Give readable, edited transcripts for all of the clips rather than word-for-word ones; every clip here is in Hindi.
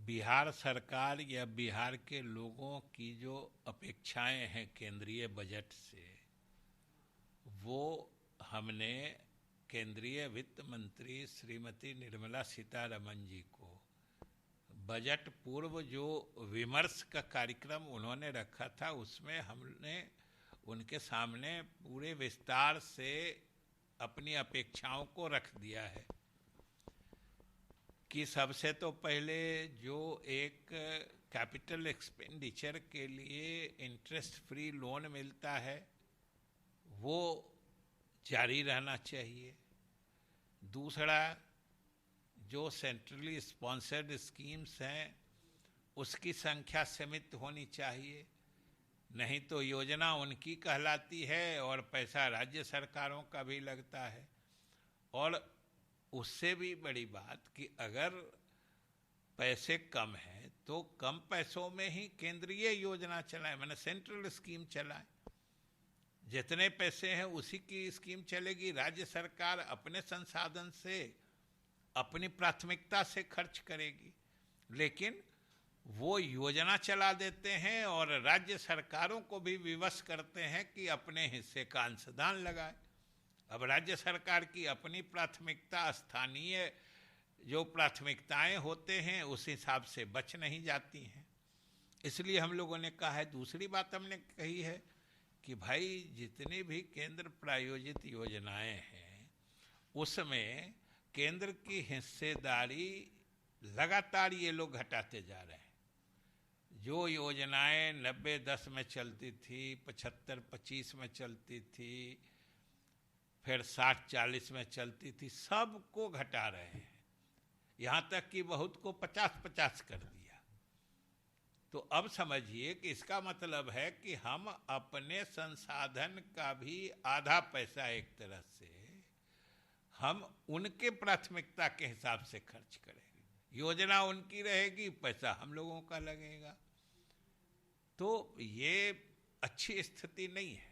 बिहार सरकार या बिहार के लोगों की जो अपेक्षाएं हैं केंद्रीय बजट से, वो हमने केंद्रीय वित्त मंत्री श्रीमती निर्मला सीतारमण जी को बजट पूर्व जो विमर्श का कार्यक्रम उन्होंने रखा था, उसमें हमने उनके सामने पूरे विस्तार से अपनी अपेक्षाओं को रख दिया है कि सबसे तो पहले जो एक कैपिटल एक्सपेंडिचर के लिए इंटरेस्ट फ्री लोन मिलता है वो जारी रहना चाहिए। दूसरा, जो सेंट्रली स्पॉन्सर्ड स्कीम्स हैं उसकी संख्या सीमित होनी चाहिए, नहीं तो योजना उनकी कहलाती है और पैसा राज्य सरकारों का भी लगता है। और उससे भी बड़ी बात कि अगर पैसे कम हैं तो कम पैसों में ही केंद्रीय योजना चलाएं, माने सेंट्रल स्कीम चलाएं। जितने पैसे हैं उसी की स्कीम चलेगी। राज्य सरकार अपने संसाधन से अपनी प्राथमिकता से खर्च करेगी, लेकिन वो योजना चला देते हैं और राज्य सरकारों को भी विवश करते हैं कि अपने हिस्से का अंशदान लगाए। अब राज्य सरकार की अपनी प्राथमिकता, स्थानीय जो प्राथमिकताएं होते हैं उस हिसाब से बच नहीं जाती हैं। इसलिए हम लोगों ने कहा है, दूसरी बात हमने कही है कि भाई जितनी भी केंद्र प्रायोजित योजनाएं हैं उसमें केंद्र की हिस्सेदारी लगातार ये लोग घटाते जा रहे हैं। जो योजनाएं 90-10 में चलती थी, 75-25 में चलती थी, फिर 60-40 में चलती थी, सबको घटा रहे हैं। यहाँ तक कि बहुत को 50-50 कर दिया। तो अब समझिए कि इसका मतलब है कि हम अपने संसाधन का भी आधा पैसा एक तरह से हम उनके प्राथमिकता के हिसाब से खर्च करेंगे। योजना उनकी रहेगी, पैसा हम लोगों का लगेगा। तो ये अच्छी स्थिति नहीं है।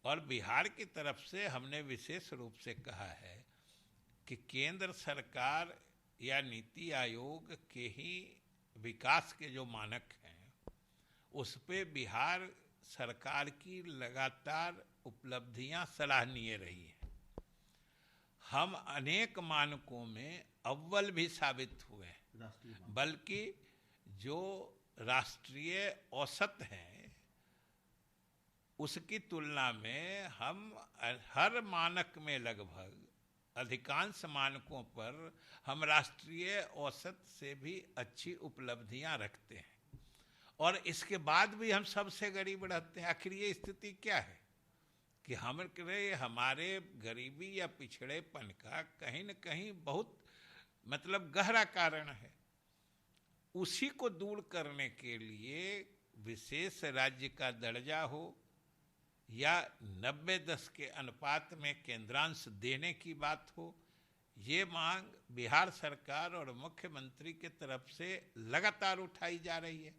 और बिहार की तरफ से हमने विशेष रूप से कहा है कि केंद्र सरकार या नीति आयोग के ही विकास के जो मानक हैं उस पे बिहार सरकार की लगातार उपलब्धियां सराहनीय रही हैं। हम अनेक मानकों में अव्वल भी साबित हुए हैं, बल्कि जो राष्ट्रीय औसत हैं उसकी तुलना में हम हर मानक में लगभग अधिकांश मानकों पर हम राष्ट्रीय औसत से भी अच्छी उपलब्धियां रखते हैं। और इसके बाद भी हम सबसे गरीब रहते हैं। आखिर ये स्थिति क्या है कि हमारे गरीबी या पिछड़ेपन का कहीं न कहीं बहुत गहरा कारण है। उसी को दूर करने के लिए विशेष राज्य का दर्जा हो या 90-10 के अनुपात में केंद्रांश देने की बात हो, ये मांग बिहार सरकार और मुख्यमंत्री के तरफ से लगातार उठाई जा रही है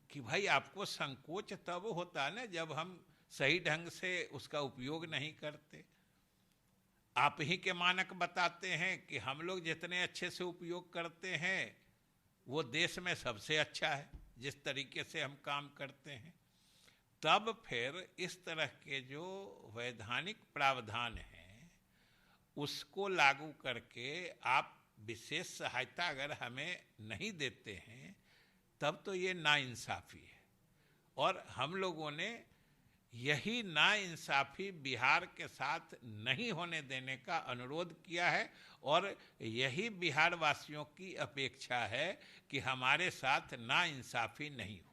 कि भाई आपको संकोच तब होता है ना जब हम सही ढंग से उसका उपयोग नहीं करते। आप ही के मानक बताते हैं कि हम लोग जितने अच्छे से उपयोग करते हैं वो देश में सबसे अच्छा है, जिस तरीके से हम काम करते हैं। तब फिर इस तरह के जो वैधानिक प्रावधान हैं उसको लागू करके आप विशेष सहायता अगर हमें नहीं देते हैं तब तो ये नाइंसाफ़ी है। और हम लोगों ने यही नाइंसाफ़ी बिहार के साथ नहीं होने देने का अनुरोध किया है और यही बिहार वासियों की अपेक्षा है कि हमारे साथ नाइंसाफ़ी नहीं हो।